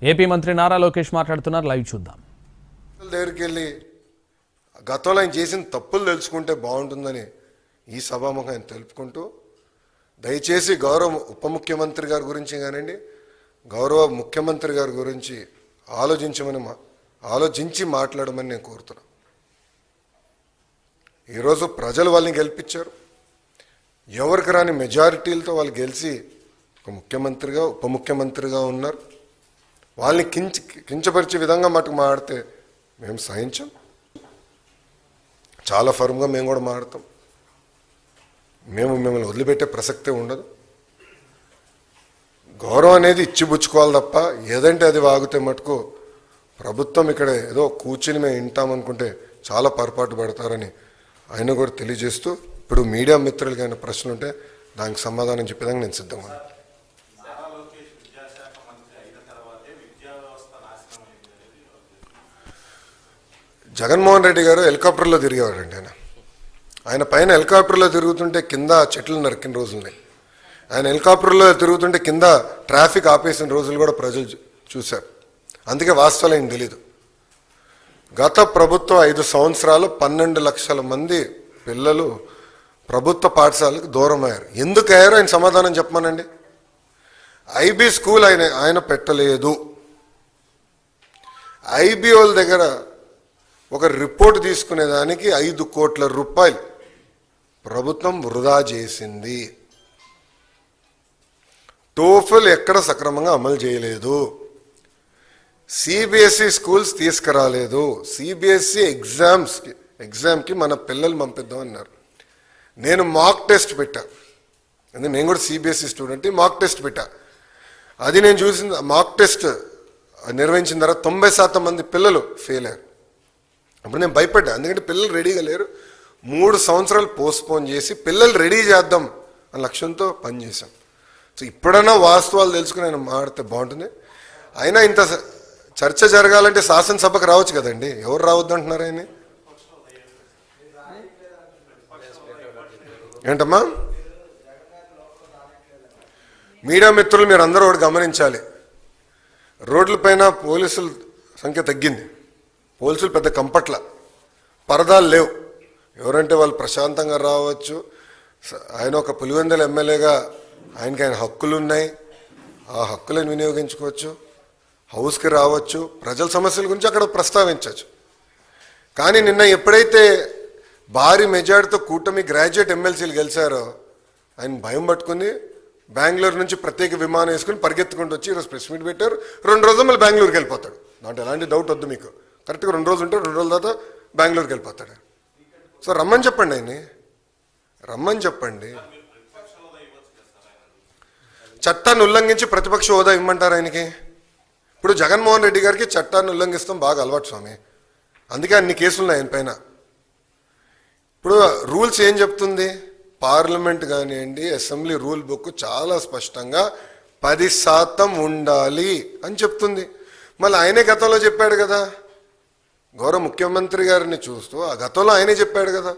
AP మంత్రి నారా లోకేష్ మాట్లాడుతున్నారు, live చూద్దాం. దగ్గరికి వెళ్ళి గతంలో ఆయన చేసిన తప్పులు తెలుసుకుంటే బాగుంటుందని ఈ సభాముఖం ఆయన తెలుపుకుంటూ, దయచేసి గౌరవ ఉప ముఖ్యమంత్రి గారి గురించి కానివ్వండి, గౌరవ ముఖ్యమంత్రి గారి గురించి ఆలోచించి మాట్లాడమని నేను కోరుతున్నా. ఈరోజు ప్రజలు వాళ్ళని గెలిపించారు. ఎవరికి రాని మెజారిటీలతో వాళ్ళు గెలిచి ఒక ముఖ్యమంత్రిగా ఉప ముఖ్యమంత్రిగా ఉన్నారు. వాళ్ళని కించపరిచే విధంగా మటుకు మాడితే మేము సహించాం. చాలా ఫర్మ్గా మేము కూడా మాడతాం. మిమ్మల్ని వదిలిపెట్టే ప్రసక్తే ఉండదు. గౌరవం అనేది ఇచ్చిపుచ్చుకోవాలి తప్ప ఏదంటే అది వాగితే మటుకు ప్రభుత్వం ఇక్కడ ఏదో కూర్చుని మేము వింటామనుకుంటే చాలా పొరపాటు పడతారని ఆయన కూడా తెలియజేస్తూ, ఇప్పుడు మీడియా మిత్రులకి అయిన ప్రశ్నలు ఉంటే దానికి సమాధానం చెప్పేదానికి నేను సిద్ధంగా ఉన్నాను. జగన్మోహన్ రెడ్డి గారు హెలికాప్టర్లో తిరిగేవాడండి. ఆయన పైన హెలికాప్టర్లో తిరుగుతుంటే కింద చెట్లు నరికిన రోజులున్నాయి. ఆయన హెలికాప్టర్లో తిరుగుతుంటే కింద ట్రాఫిక్ ఆపేసిన రోజులు కూడా ప్రజలు చూశారు. అందుకే వాస్తవాలు ఆయన తెలీదు. గత ప్రభుత్వం 5 సంవత్సరాలు 12 లక్షల మంది పిల్లలు ప్రభుత్వ పాఠశాలకు దూరం అయ్యారు. ఎందుకు అయ్యారో ఆయన సమాధానం చెప్పమనండి. ఐబీ స్కూల్ ఆయన పెట్టలేదు. ఐబీ వాళ్ళ దగ్గర ఒక రిపోర్ట్ తీసుకునేదానికి 5 కోట్ల రూపాయలు ప్రభుత్వం వృధా చేసింది. టోఫెల్ ఎక్కడ సక్రమంగా అమలు చేయలేదు. సిబిఎస్ఈ స్కూల్స్ తీసుకురాలేదు. సిబిఎస్ఈ ఎగ్జామ్కి మన పిల్లలు పంపిద్దామన్నారు. నేను మాక్ టెస్ట్ పెట్టా. నేను కూడా సిబిఎస్ఈ స్టూడెంట్. మాక్ టెస్ట్ పెట్టా. అది నేను చూసిన మాక్ టెస్ట్ నిర్వహించిన తర్వాత 90% మంది పిల్లలు ఫెయిల్ అయ్యారు. అప్పుడు నేను భయపడ్డా. ఎందుకంటే పిల్లలు రెడీగా లేరు. 3 సంవత్సరాలు పోస్ట్పోన్ చేసి పిల్లలు రెడీ చేద్దాం అనే లక్ష్యంతో పనిచేశాం. సో ఇప్పుడన్నా వాస్తవాలు తెలుసుకుని ఆయన మాడితే బాగుంటుంది. అయినా ఇంత చర్చ జరగాలంటే శాసనసభకు రావచ్చు కదండి. ఎవరు రావద్దు అంటున్నారు ఆయన? ఏంటమ్మా? మీడియా మిత్రులు మీరు అందరూ ఒకటి గమనించాలి. రోడ్లపైన పోలీసుల సంఖ్య తగ్గింది. పోలీసులు పెద్ద కంపట్ల, పరదాలు లేవు. ఎవరంటే వాళ్ళు ప్రశాంతంగా రావచ్చు. ఆయన ఒక పులివెందుల ఎమ్మెల్యేగా ఆయన హక్కులు ఉన్నాయి. ఆ హక్కులను వినియోగించుకోవచ్చు. హౌస్కి రావచ్చు. ప్రజల సమస్యల గురించి అక్కడ ప్రస్తావించవచ్చు. కానీ నిన్న ఎప్పుడైతే భారీ మెజార్టీతో కూటమి గ్రాడ్యుయేట్ ఎమ్మెల్సీలు గెలిచారో ఆయన భయం పట్టుకుని బెంగళూరు నుంచి ప్రత్యేక విమానం వేసుకుని పరిగెత్తుకుంటూ వచ్చి ఈరోజు ప్రెస్ మీట్ పెట్టారు. 2 రోజులు మళ్ళీ బెంగళూరుకి వెళ్ళిపోతాడు. దాంట్లో ఎలాంటి డౌట్ వద్దు మీకు. కరెక్ట్గా 2 రోజులు ఉంటే 2 రోజుల తర్వాత బెంగళూరుకి వెళ్ళిపోతాడు. సో రమ్మని చెప్పండి. ఆయన్ని రమ్మని చెప్పండి. చట్టాన్ని ఉల్లంఘించి ప్రతిపక్ష హోదా ఇమ్మంటారు ఆయనకి? ఇప్పుడు జగన్మోహన్ రెడ్డి గారికి చట్టాన్ని ఉల్లంఘిస్తాం బాగా అలవాటు స్వామి. అందుకే అన్ని కేసులు ఉన్నాయి ఆయన పైన. ఇప్పుడు రూల్స్ ఏం చెప్తుంది? పార్లమెంట్ కానివ్వండి, అసెంబ్లీ రూల్ బుక్ చాలా స్పష్టంగా 10% ఉండాలి అని చెప్తుంది. మళ్ళీ ఆయనే గతంలో చెప్పాడు కదా. గౌరవ ముఖ్యమంత్రి గారిని చూస్తూ ఆ గతంలో ఆయనే చెప్పాడు కదా,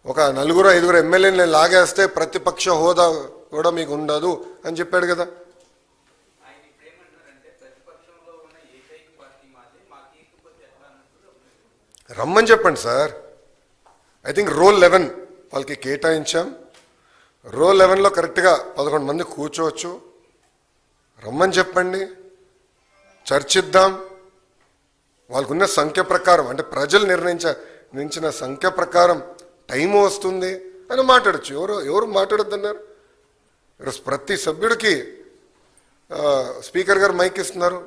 ఒక 4-5 ఎమ్మెల్యేలు నేను లాగేస్తే ప్రతిపక్ష హోదా కూడా మీకు ఉండదు అని చెప్పాడు కదా. రమ్మని చెప్పండి సార్. ఐ థింక్ రోల్ 11 వాళ్ళకి కేటాయించాం. రోల్ 11లో కరెక్ట్గా 11 మంది కూర్చోవచ్చు. రమ్మని చెప్పండి, చర్చిద్దాం. వాళ్ళకున్న సంఖ్య ప్రకారం, అంటే ప్రజలు నిర్ణయించిన సంఖ్య ప్రకారం టైం వస్తుంది అని మాట్లాడచ్చు. ఎవరు మాట్లాడొద్దన్నారు? ఈరోజు ప్రతి సభ్యుడికి స్పీకర్ గారు మైక్ ఇస్తున్నారు,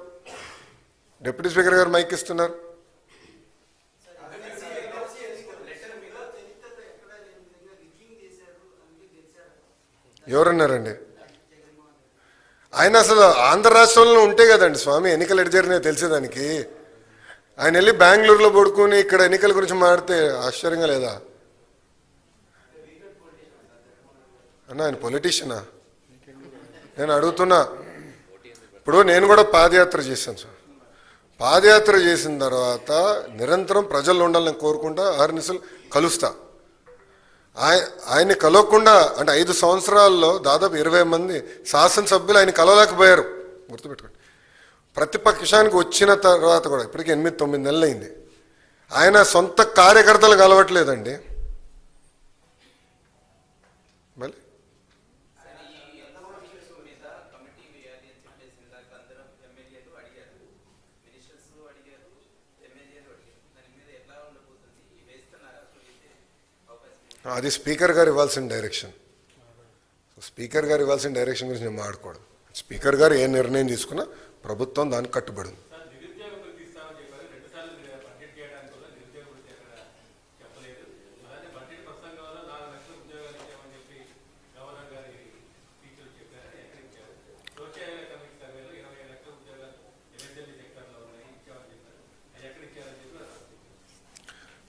డిప్యూటీ స్పీకర్ గారు మైక్ ఇస్తున్నారు. ఎవరన్నారండి? ఆయన అసలు ఆంధ్ర రాష్ట్రంలో ఉంటే కదండి స్వామి ఎన్నికలు ఎటు జరిగినాయో తెలిసేదానికి. ఆయన వెళ్ళి బెంగళూరులో పడుకుని ఇక్కడ ఎన్నికల గురించి మాడితే ఆశ్చర్యంగా లేదా అన్న? ఆయన పొలిటీషియనా? నేను అడుగుతున్నా. ఇప్పుడు నేను కూడా పాదయాత్ర చేశాను సార్. పాదయాత్ర చేసిన తర్వాత నిరంతరం ప్రజల్లో ఉండాలని కోరుకుంటా, ఆర్నిసలు కలుస్తా. ఆయన్ని కలవకుండా అంటే 5 సంవత్సరాల్లో దాదాపు 20 మంది శాసనసభ్యులు ఆయన కలవలేకపోయారు. గుర్తుపెట్టుకోండి. ప్రతిపక్షానికి వచ్చిన తర్వాత కూడా ఇప్పటికి 8-9 నెలలు అయింది, ఆయన సొంత కార్యకర్తలు కలవట్లేదండి. మళ్ళీ అది స్పీకర్ గారు ఇవ్వాల్సిన డైరెక్షన్. స్పీకర్ గారు ఇవ్వాల్సిన డైరెక్షన్ గురించి నేను మాట్లాడకూడదు. స్పీకర్ గారు ఏ నిర్ణయం తీసుకున్నా ప్రభుత్వం దానికి కట్టుబడి ఉంది.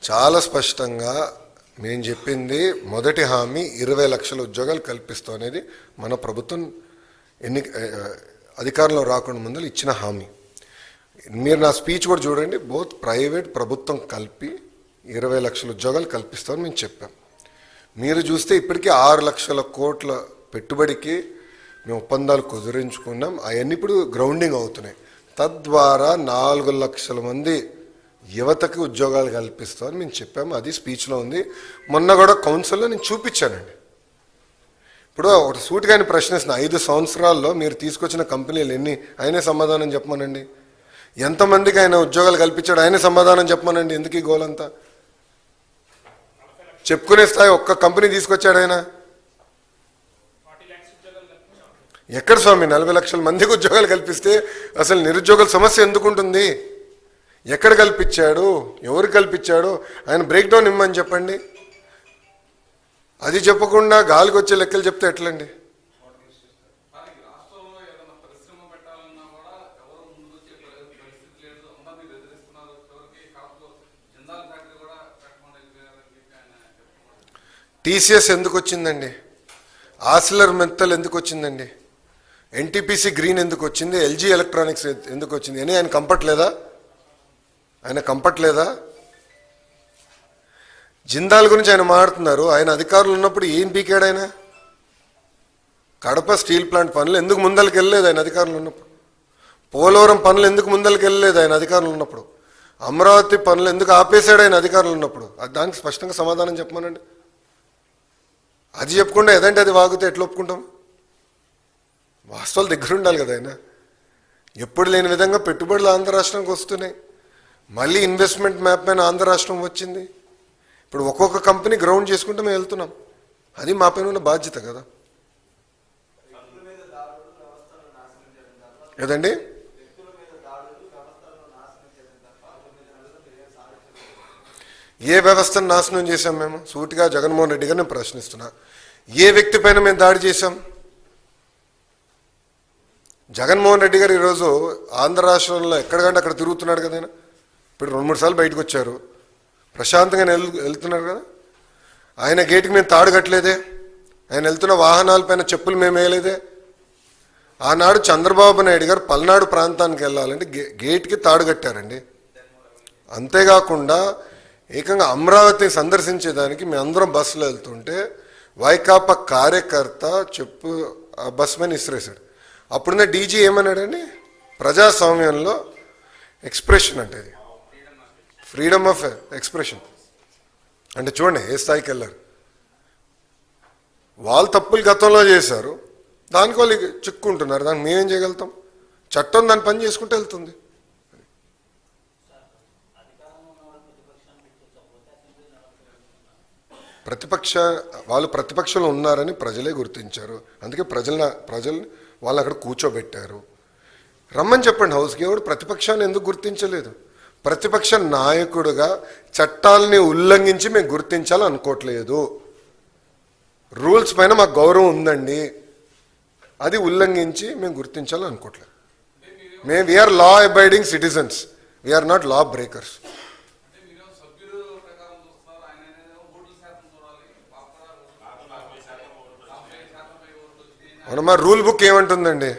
చాలా స్పష్టంగా మేము చెప్పింది మొదటి హామీ 20 లక్షల ఉద్యోగాలు కల్పిస్తాం అనేది మన ప్రభుత్వం అధికారంలో రాకుండా ముందు ఇచ్చిన హామీ. మీరు నా స్పీచ్ కూడా చూడండి, బోత్ ప్రైవేట్ ప్రభుత్వం కలిపి 20 లక్షల ఉద్యోగాలు కల్పిస్తామని మేము చెప్పాం. మీరు చూస్తే ఇప్పటికీ 6 లక్షల కోట్ల పెట్టుబడికి మేము ఒప్పందాలు కుదిరించుకున్నాం. అవన్నీ ఇప్పుడు గ్రౌండింగ్ అవుతున్నాయి. తద్వారా 4 లక్షల మంది యువతకి ఉద్యోగాలు కల్పిస్తామని మేము చెప్పాము. అది స్పీచ్లో ఉంది. మొన్న కూడా కౌన్సిల్లో నేను చూపించానండి. ఇప్పుడు ఒక సూటిగాని ప్రశ్నిస్తున్న 5 సంవత్సరాల్లో మీరు తీసుకొచ్చిన కంపెనీలు ఎన్ని, ఆయనే సమాధానం చెప్పమనండి. ఎంతమందికి ఆయన ఉద్యోగాలు కల్పించాడు ఆయనే సమాధానం చెప్పమనండి. ఎందుకు ఈ గోలంతా? చెప్పుకునే స్థాయి ఒక్క కంపెనీ తీసుకొచ్చాడు ఆయన. ఎక్కడ స్వామి 40 లక్షల మందికి ఉద్యోగాలు కల్పిస్తే అసలు నిరుద్యోగుల సమస్య ఎందుకుంటుంది? ఎక్కడ కల్పించాడు, ఎవరు కల్పించాడు, ఆయన బ్రేక్ డౌన్ ఇమ్మని చెప్పండి. అది చెప్పకుండా గాలికి వచ్చే లెక్కలు చెప్తే ఎట్లండి? టీసీఎస్ ఎందుకు వచ్చిందండి? ఆసిలర్ మెత్తల్ ఎందుకు వచ్చిందండి? ఎన్టీపీసీ గ్రీన్ ఎందుకు వచ్చింది? ఎల్జీ ఎలక్ట్రానిక్స్ ఎందుకు వచ్చింది అని ఆయన కంపట్లేదా? జిందాల్ గురించి ఆయన మాట్లాడుతున్నారు. ఆయన అధికారులు ఉన్నప్పుడు ఏం పీకాడు ఆయన? కడప స్టీల్ ప్లాంట్ పనులు ఎందుకు ముందరికి వెళ్ళలేదు ఆయన అధికారులు ఉన్నప్పుడు? పోలవరం పనులు ఎందుకు ముందరికి వెళ్ళలేదు ఆయన అధికారులు ఉన్నప్పుడు? అమరావతి పనులు ఎందుకు ఆపేశాడు ఆయన అధికారులు ఉన్నప్పుడు? దానికి స్పష్టంగా సమాధానం చెప్పమనండి. అది చెప్పకుండా ఏదంటే అది వాగితే ఎట్లా ఒప్పుకుంటాం? వాస్తవాలు దగ్గర ఉండాలి కదా. ఆయన ఎప్పుడు లేని విధంగా పెట్టుబడులు ఆంధ్ర రాష్ట్రానికి వస్తున్నాయి. మళ్ళీ ఇన్వెస్ట్మెంట్ మ్యాప్ పైన ఆంధ్ర రాష్ట్రం వచ్చింది. ఇప్పుడు ఒక్కొక్క కంపెనీ గ్రౌండ్ చేసుకుంటూ మేము వెళ్తున్నాం. అది మా పైన ఉన్న బాధ్యత కదా. ఏదండి? ఏ వ్యవస్థను నాశనం చేశాం మేము? సూటిగా జగన్మోహన్ రెడ్డి గారిని ప్రశ్నిస్తున్నా. ఏ వ్యక్తి పైన మేము దాడి చేశాం? జగన్మోహన్ రెడ్డి గారు ఈరోజు ఆంధ్ర రాష్ట్రంలో ఎక్కడికంటే అక్కడ తిరుగుతున్నాడు కదా. ఇప్పుడు 2-3 సార్లు బయటకు వచ్చారు, ప్రశాంతంగా వెళ్తున్నారు కదా. ఆయన గేటుకి మేము తాడు కట్టలేదే, ఆయన వెళ్తున్న వాహనాలపైన చెప్పులు మేము వేయలేదే. ఆనాడు చంద్రబాబు నాయుడు గారు పల్నాడు ప్రాంతానికి వెళ్ళాలంటే గేట్కి తాడు కట్టారండి. అంతేకాకుండా ఏకంగా అమరావతిని సందర్శించేదానికి మేము అందరం బస్సులో వెళ్తుంటే వైకాపా కార్యకర్త చెప్పు ఆ బస్ మీద ఇసిరేశాడు. అప్పుడున్న డీజీ ఏమన్నాడండి? ప్రజాస్వామ్యంలో ఎక్స్ప్రెషన్ అంటే అది ఫ్రీడమ్ ఆఫ్ ఎక్స్ప్రెషన్ అంటే చూడండి ఏ స్థాయికి వెళ్ళారు. వాళ్ళు తప్పులు గతంలో చేశారు, దానికి వాళ్ళు చిక్కుంటున్నారు. దానికి మేమేం చేయగలుగుతాం? చట్టం దాని పని చేసుకుంటూ వెళ్తుంది. వాళ్ళు ప్రతిపక్షంలో ఉన్నారని ప్రజలే గుర్తించారు. అందుకే ప్రజల్ని వాళ్ళు అక్కడ కూర్చోబెట్టారు. రమ్మని చెప్పండి హౌస్కి. ఎవడు ప్రతిపక్షాన్ని ఎందుకు గుర్తించలేదు? ప్రతిపక్ష నాయకుడుగా చట్టాలని ఉల్లంఘించి మేము గుర్తించాలని అనుకోవట్లేదు. రూల్స్ పైన మాకు గౌరవం ఉందండి, అది ఉల్లంఘించి మేము గుర్తించాలని అనుకోవట్లేదు. We're law abiding citizens, we're not law breakers. మన రూల్ బుక్ ఏమంటుందండి?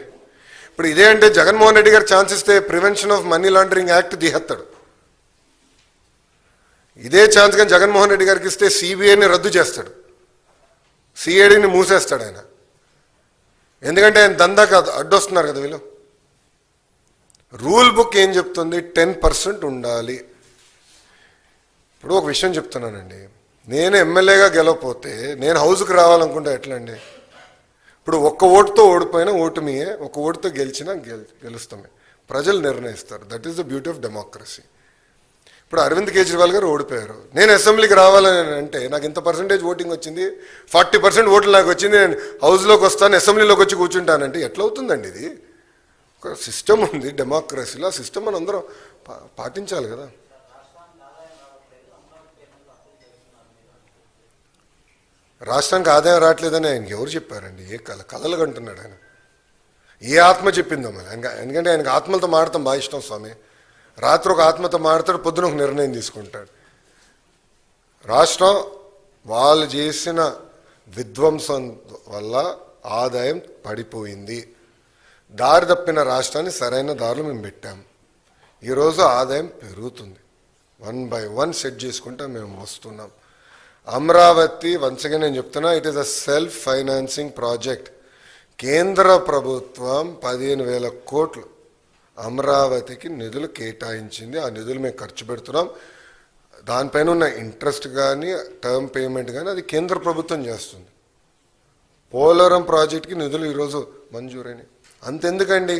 ఇప్పుడు ఇదే అంటే జగన్మోహన్ రెడ్డి గారు ఛాన్స్ ఇస్తే prevention of money laundering act తీసేస్తాడు. ఇదే ఛాన్స్ కానీ జగన్మోహన్ రెడ్డి గారికి ఇస్తే సిబిఐని రద్దు చేస్తాడు, సిఐడిని మూసేస్తాడు ఆయన. ఎందుకంటే ఆయన దందాకి అడ్డొస్తున్నారు కదా వీళ్ళు. రూల్ బుక్ ఏం చెప్తుంది? 10% ఉండాలి. ఇప్పుడు ఒక విషయం చెప్తున్నానండి, నేను ఎమ్మెల్యేగా గెలవపోతే నేను హౌస్కి రావాలనుకుంటే ఎట్లా అండి? ఇప్పుడు ఒక్క ఓటుతో ఓడిపోయినా ఓటమియే, ఒక ఓటుతో గెలిచినా గెలుస్తామే. ప్రజలు నిర్ణయిస్తారు. That is the beauty of democracy. ఇప్పుడు అరవింద్ కేజ్రీవాల్ గారు ఓడిపోయారు, నేను అసెంబ్లీకి రావాలని అంటే నాకు ఇంత పర్సెంటేజ్ ఓటింగ్ వచ్చింది, 40% ఓట్లు నాకు వచ్చింది, నేను హౌస్లోకి వస్తాను, అసెంబ్లీలోకి వచ్చి కూర్చుంటానంటే ఎట్లా అవుతుందండి? ఇది ఒక సిస్టమ్ ఉంది డెమోక్రసీలో, ఆ సిస్టమ్ మనం అందరం పాటించాలి కదా. రాష్ట్రానికి ఆదాయం రావట్లేదని ఆయనకి ఎవరు చెప్పారండి? ఏ కలలు కంటున్నాడు ఆయన? ఏ ఆత్మ చెప్పిందో మరి ఆయన? ఎందుకంటే ఆయనకు ఆత్మలతో మాడతాం బాగా ఇష్టం స్వామి. రాత్రి ఒక ఆత్మతో మాడతాడు, పొద్దున ఒక నిర్ణయం తీసుకుంటాడు. రాష్ట్రం వాళ్ళు చేసిన విధ్వంసం వల్ల ఆదాయం పడిపోయింది. దారి తప్పిన రాష్ట్రాన్ని సరైన దారిలో మేము పెట్టాం. ఈరోజు ఆదాయం పెరుగుతుంది. 1 by 1 సెట్ చేసుకుంటా మేము వస్తున్నాం. అమరావతి వన్స్ అగైన్ నేను చెప్తున్నా, it is a self financing project. కేంద్ర ప్రభుత్వం 15,000 కోట్లు అమరావతికి నిధులు కేటాయించింది. ఆ నిధులు మేము ఖర్చు పెడుతున్నాం. దానిపైన ఉన్న ఇంట్రెస్ట్ కానీ టర్మ్ పేమెంట్ కానీ అది కేంద్ర ప్రభుత్వం చేస్తుంది. పోలవరం ప్రాజెక్టుకి నిధులు ఈరోజు మంజూరైనవి. అంతెందుకండి,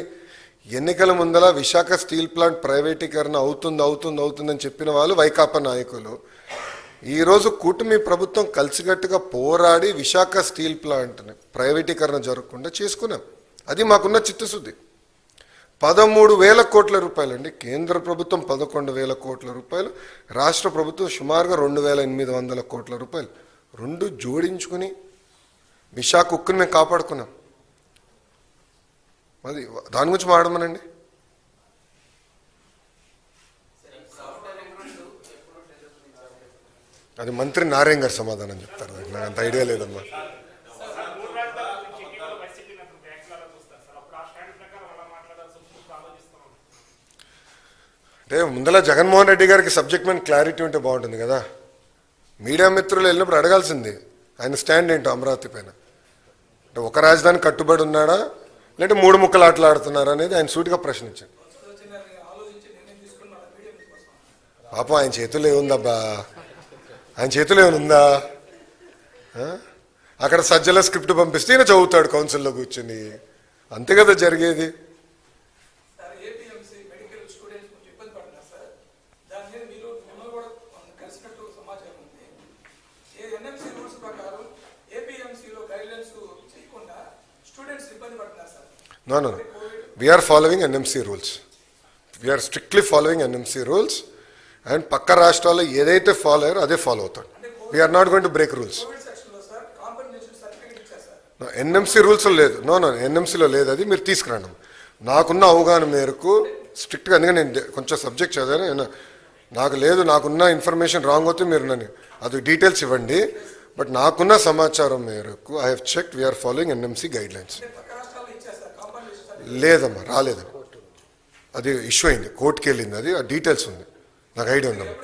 ఎన్నికల ముందల విశాఖ స్టీల్ ప్లాంట్ ప్రైవేటీకరణ అవుతుందని చెప్పిన వాళ్ళు వైకాపా నాయకులు. ఈరోజు కూటమి ప్రభుత్వం కలిసికట్టుగా పోరాడి విశాఖ స్టీల్ ప్లాంట్ని ప్రైవేటీకరణ జరగకుండా చేసుకున్నాం. అది మాకున్న చిత్తశుద్ధి. 13,000 కోట్ల రూపాయలు అండి. కేంద్ర ప్రభుత్వం 11,000 కోట్ల రూపాయలు, రాష్ట్ర ప్రభుత్వం సుమారుగా 2,800 కోట్ల రూపాయలు. రెండు జోడించుకుని విశాఖ ఉక్కుని మేము కాపాడుకున్నాం. అది దాని గురించి మాట్లాడమనండి. అది మంత్రి నారాయణ గారు సమాధానం చెప్తారు. నాకు అంత ఐడియా లేదమ్మా. అంటే ముందల జగన్మోహన్ రెడ్డి గారికి సబ్జెక్ట్ మీద క్లారిటీ ఉంటే బాగుంటుంది కదా. మీడియా మిత్రులు వెళ్ళినప్పుడు అడగాల్సింది ఆయన స్టాండ్ ఏంటో అమరావతి పైన. అంటే ఒక రాజధాని కట్టుబడి ఉన్నాడా, లేదంటే 3 ముక్కలు ఆటలాడుతున్నారా అనేది ఆయన సూటిగా ప్రశ్నించాడు. పాపం ఆయన చేతుల్లో ఏముందబ్బా, ఆయన చేతులు ఏమైనా అక్కడ సజ్జల స్క్రిప్ట్ పంపిస్తే ఈయన చదువుతాడు కౌన్సిల్లో కూర్చొని. అంతే కదా జరిగేది. No. We are following NMC rules. We are strictly following NMC rules. And పక్క రాష్ట్రాల్లో ఏదైతే ఫాలో అయ్యారో అదే ఫాలో అవుతాడు. We're not going to break rules. NMC rules లేదు. నో ఎన్ఎంసీలో లేదు. అది మీరు తీసుకురండి. నాకున్న అవగాహన మేరకు స్ట్రిక్ట్గా, అందుకని నేను కొంచెం సబ్జెక్ట్ చదివాను. నాకు లేదు, నాకున్న ఇన్ఫర్మేషన్ రాంగ్ అవుతే మీరు నన్ను అది డీటెయిల్స్ ఇవ్వండి. బట్ నాకున్న సమాచారం మేరకు I have checked, we're following NMC guidelines. లేదమ్మా, రాలేదు. అది ఇష్యూ అయింది, కోర్టుకి వెళ్ళింది. అది ఆ డీటెయిల్స్ ఉంది, నాకు ఐడియా ఉందమ్మా.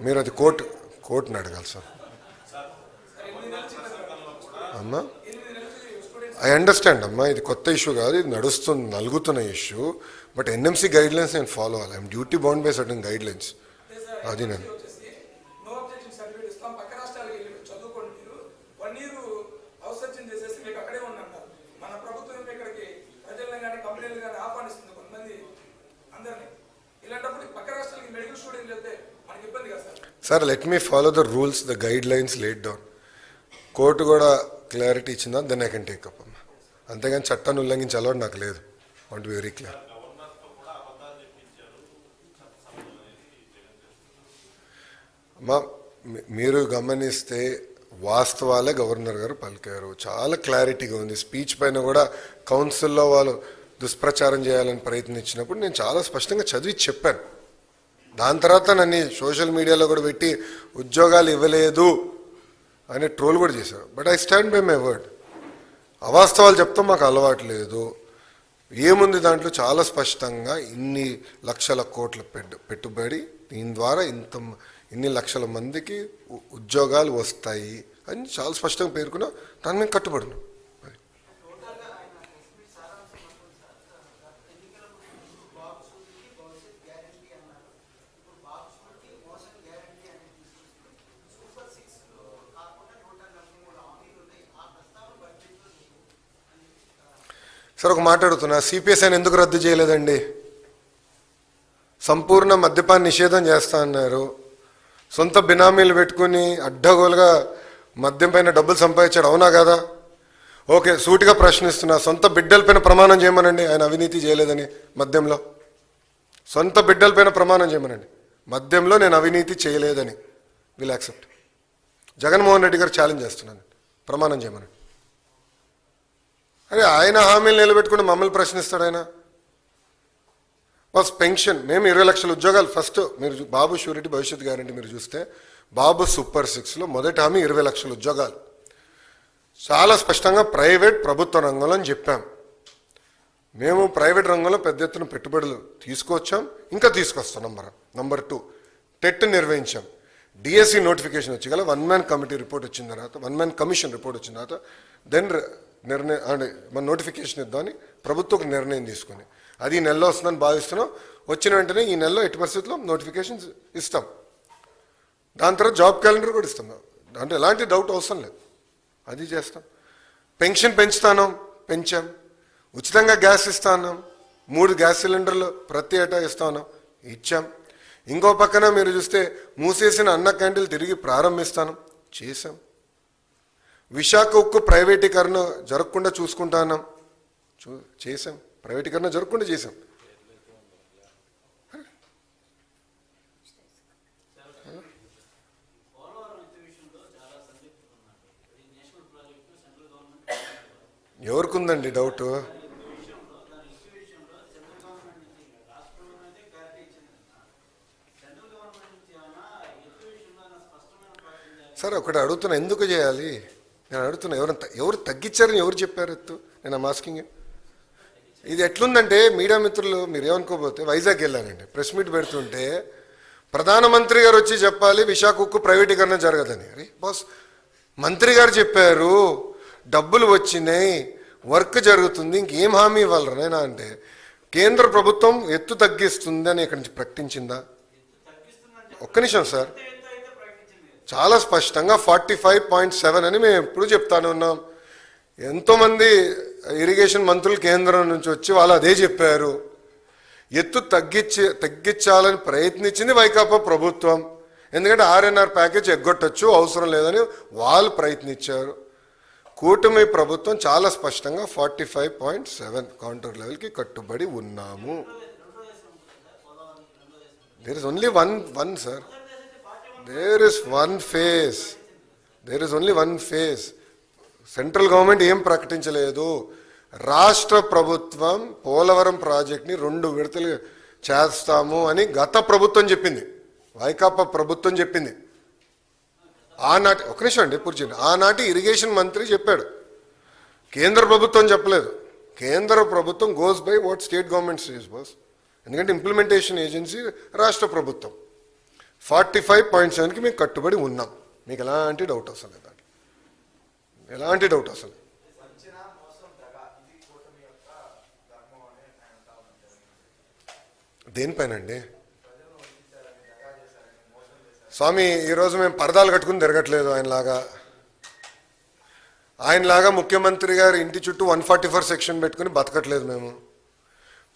మీరు అది కోర్టుని అడగాలి సార్. అమ్మా ఐ అండర్స్టాండ్ అమ్మా, ఇది కొత్త ఇష్యూ కాదు, ఇది నలుగుతున్న issue. But NMC guidelines నేను ఫాలో అవ్వాలి. I'm duty bound by certain guidelines. అది నేను sir, let me follow the rules, the guidelines laid down. Court కూడా క్లారిటీ ఇచ్చిందా, then I can take up అమ్మా. అంతేగాని చట్టాన్ని ఉల్లంఘించే అలవాటు నాకు లేదు. Want be very clear. అమ్మా మీరు గమనిస్తే వాస్తవాలే గవర్నర్ గారు పలికారు. చాలా క్లారిటీగా ఉంది. స్పీచ్ పైన కూడా కౌన్సిల్లో వాళ్ళు దుష్ప్రచారం చేయాలని ప్రయత్నించినప్పుడు నేను చాలా స్పష్టంగా చదివి చెప్పాను. దాని తర్వాత నన్ను సోషల్ మీడియాలో కూడా పెట్టి ఉద్యోగాలు ఇవ్వలేదు అనే ట్రోల్ కూడా చేశారు. But I stand by my word. అవాస్తవాలు చెప్తాం మాకు అలవాటు లేదు. ఏముంది దాంట్లో? చాలా స్పష్టంగా ఇన్ని లక్షల కోట్ల పెట్టుబడి, దీని ద్వారా ఇన్ని లక్షల మందికి ఉద్యోగాలు వస్తాయి అని చాలా స్పష్టంగా పేర్కొన్నా. దాన్ని మేము కట్టుబడినాం. సార్ ఒక మాట్లాడుతున్నా, సిపిఎస్ అని ఎందుకు రద్దు చేయలేదండి? సంపూర్ణ మద్యపాన నిషేధం చేస్తా అన్నారు. సొంత బినామీలు పెట్టుకుని అడ్డగోలుగా మద్యం పైన డబ్బులు సంపాదించాడు, అవునా కదా? ఓకే, సూటిగా ప్రశ్నిస్తున్నా, సొంత బిడ్డలపైన ప్రమాణం చేయమనండి ఆయన అవినీతి చేయలేదని. మద్యంలో సొంత బిడ్డలపైన ప్రమాణం చేయమనండి, మద్యంలో నేను అవినీతి చేయలేదని. Will accept. జగన్మోహన్ రెడ్డి గారు ఛాలెంజ్ చేస్తున్నాను, ప్రమాణం చేయమనండి. అరే ఆయన హామీలు నిలబెట్టుకుని మమ్మల్ని ప్రశ్నిస్తాడు ఆయన. బస్ పెన్షన్, మేము 20 లక్షల ఉద్యోగాలు ఫస్ట్, మీరు బాబు షూరిటీ భవిష్యత్ గ్యారంటీ మీరు చూస్తే బాబు సూపర్ 6లో మొదటి హామీ 20 లక్షల ఉద్యోగాలు. చాలా స్పష్టంగా ప్రైవేట్ ప్రభుత్వ రంగంలో అని చెప్పాం. మేము ప్రైవేట్ రంగంలో పెద్ద ఎత్తున పెట్టుబడులు తీసుకొచ్చాం, ఇంకా తీసుకొస్తాం. నంబర్ 2 టెట్ నిర్వహించాం. డిఎస్సి నోటిఫికేషన్ వచ్చి గల 1 మ్యాన్ కమిటీ రిపోర్ట్ వచ్చిన తర్వాత, 1 మ్యాన్ కమిషన్ రిపోర్ట్ వచ్చిన తర్వాత దెన్ నిర్ణయం అంటే మన నోటిఫికేషన్ ఇద్దామని ప్రభుత్వం ఒక నిర్ణయం తీసుకుని, అది ఈ నెలలో వస్తుందని భావిస్తున్నాం. వచ్చిన వెంటనే ఈ నెలలో ఎట్టి పరిస్థితుల్లో నోటిఫికేషన్స్ ఇస్తాం. దాని తర్వాత జాబ్ క్యాలెండర్ కూడా ఇస్తాం. అంటే ఎలాంటి డౌట్ అవసరం లేదు, అది చేస్తాం. పెన్షన్ పెంచాం. ఉచితంగా గ్యాస్ ఇస్తా ఉన్నాం. 3 గ్యాస్ సిలిండర్లు ప్రతి ఏటా ఇస్తా ఉన్నాం, ఇచ్చాం. ఇంకో పక్కన మీరు చూస్తే మూసేసిన అన్న క్యాంటీన్లు తిరిగి ప్రారంభిస్తాను, చేశాం. విశాఖ ఉక్కు ప్రైవేటీకరణ జరగకుండా చూసుకుంటాన్నాం, చేశాం. ప్రైవేటీకరణ జరగకుండా చేశాం. ఎవరికుందండి డౌట్? సార్ ఒకటి అడుగుతున్నా, ఎందుకు చేయాలి? నేను అడుగుతున్నా, ఎవరు తగ్గించారని ఎవరు చెప్పారు ఎత్తు? నేను మాస్కింగ్. ఇది ఎట్లుందంటే మీడియా మిత్రులు మీరు ఏమనుకోపోతే, వైజాగ్ వెళ్ళానండి, ప్రెస్ మీట్ పెడుతుంటే ప్రధానమంత్రి గారు వచ్చి చెప్పాలి విశాఖ ఉక్కు ప్రైవేటీకరణ జరగదని. అరే బాస్, మంత్రి గారు చెప్పారు, డబ్బులు వచ్చినాయి, వర్క్ జరుగుతుంది, ఇంకేం హామీ ఇవ్వాలరా అంటే కేంద్ర ప్రభుత్వం ఎత్తు తగ్గిస్తుంది అని ఇక్కడి నుంచి ప్రకటించిందా? ఒక్క నిమిషం సార్, చాలా స్పష్టంగా 45.7 అని మేము ఎప్పుడు చెప్తానే ఉన్నాం. ఎంతోమంది ఇరిగేషన్ మంత్రులు కేంద్రం నుంచి వచ్చి వాళ్ళు అదే చెప్పారు. ఎత్తు తగ్గించాలని ప్రయత్నించింది వైకాపా ప్రభుత్వం. ఎందుకంటే ఆర్ఎన్ఆర్ ప్యాకేజ్ ఎగ్గొట్టచ్చు, అవసరం లేదని వాళ్ళు ప్రయత్నించారు. కూటమి ప్రభుత్వం చాలా స్పష్టంగా 45.7 కౌంటర్ లెవెల్కి కట్టుబడి ఉన్నాము. There is only one sir, there is one phase, there is only one phase. Central government ఏం ప్రకటించలేదు. రాష్ట్ర ప్రభుత్వం పోలవరం ప్రాజెక్ట్ని 2 విడతలు చేస్తాము అని గత ప్రభుత్వం చెప్పింది, వైకాపా ప్రభుత్వం చెప్పింది. ఆనాటి ఒక నిమిషం అండి పూర్తి, ఆనాటి ఇరిగేషన్ మంత్రి చెప్పాడు, కేంద్ర ప్రభుత్వం చెప్పలేదు. కేంద్ర ప్రభుత్వం goes by what state government says boss. ఎందుకంటే ఇంప్లిమెంటేషన్ ఏజెన్సీ రాష్ట్ర ప్రభుత్వం. 45.7కి మేము కట్టుబడి ఉన్నాం. మీకు ఎలాంటి డౌట్ అసలు లేదు, ఎలాంటి డౌట్ అసలు. దేనిపైనండి స్వామి? ఈరోజు మేము పరదాలు కట్టుకుని తిరగట్లేదు ఆయనలాగా ముఖ్యమంత్రి గారు ఇంటి చుట్టూ 144 సెక్షన్ పెట్టుకుని బతకట్లేదు మేము.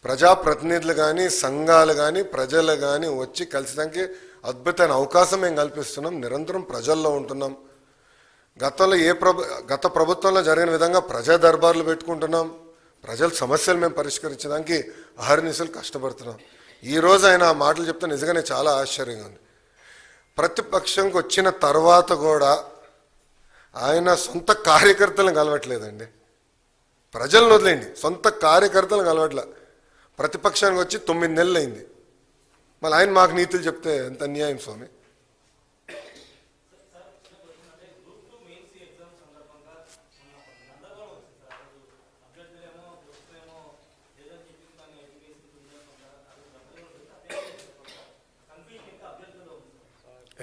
ప్రజాప్రతినిధులు కానీ సంఘాలు కానీ ప్రజలు కానీ వచ్చి కలిసిదానికి అద్భుతమైన అవకాశం మేము కల్పిస్తున్నాం. నిరంతరం ప్రజల్లో ఉంటున్నాం. గతంలో గత ప్రభుత్వంలో జరిగిన విధంగా ప్రజా దర్బార్లు పెట్టుకుంటున్నాం. ప్రజల సమస్యలు మేము పరిష్కరించడానికి అహర్నిశలు కష్టపడుతున్నాం. ఈరోజు ఆయన ఆ మాటలు చెప్తే నిజంగానే చాలా ఆశ్చర్యంగా ఉంది. ప్రతిపక్షంకి వచ్చిన తర్వాత కూడా ఆయన సొంత కార్యకర్తలను కలవట్లేదండి. ప్రజలను వదిలేండి, సొంత కార్యకర్తలను కలవట్లే. ప్రతిపక్షానికి వచ్చి 9 నెలలు అయింది. మళ్ళీ ఆయన మాకు నీతులు చెప్తే ఎంత అన్యాయం స్వామి.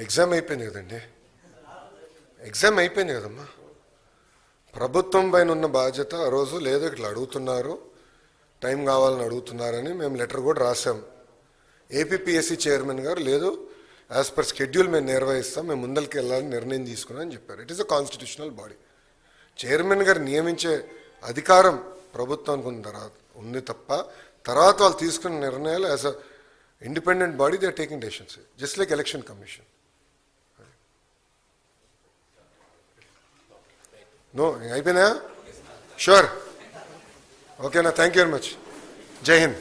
ఎగ్జామ్ అయిపోయింది కదండి, ఎగ్జామ్ అయిపోయింది కదమ్మా. ప్రభుత్వం పైన ఉన్న బాధ్యత ఆ రోజు లేదు, ఇట్లా అడుగుతున్నారు, టైం కావాలని అడుగుతున్నారని మేము లెటర్ కూడా రాసాం. ఏపీపీఎస్సీ చైర్మన్ గారు లేదు, యాజ్ పర్ షెడ్యూల్ మేము నిర్వహిస్తాం, మేము ముందరికి వెళ్ళాలని నిర్ణయం తీసుకున్నామని చెప్పారు. It is a constitutional body. Chairman గారు నియమించే అధికారం ప్రభుత్వానికి ఉంది తప్ప తర్వాత వాళ్ళు తీసుకున్న నిర్ణయాలు as a independent body they are taking decisions just like election commission. No అయిపోయినా? షూర్. ఓకేనా? Thank you very much. జై హింద్.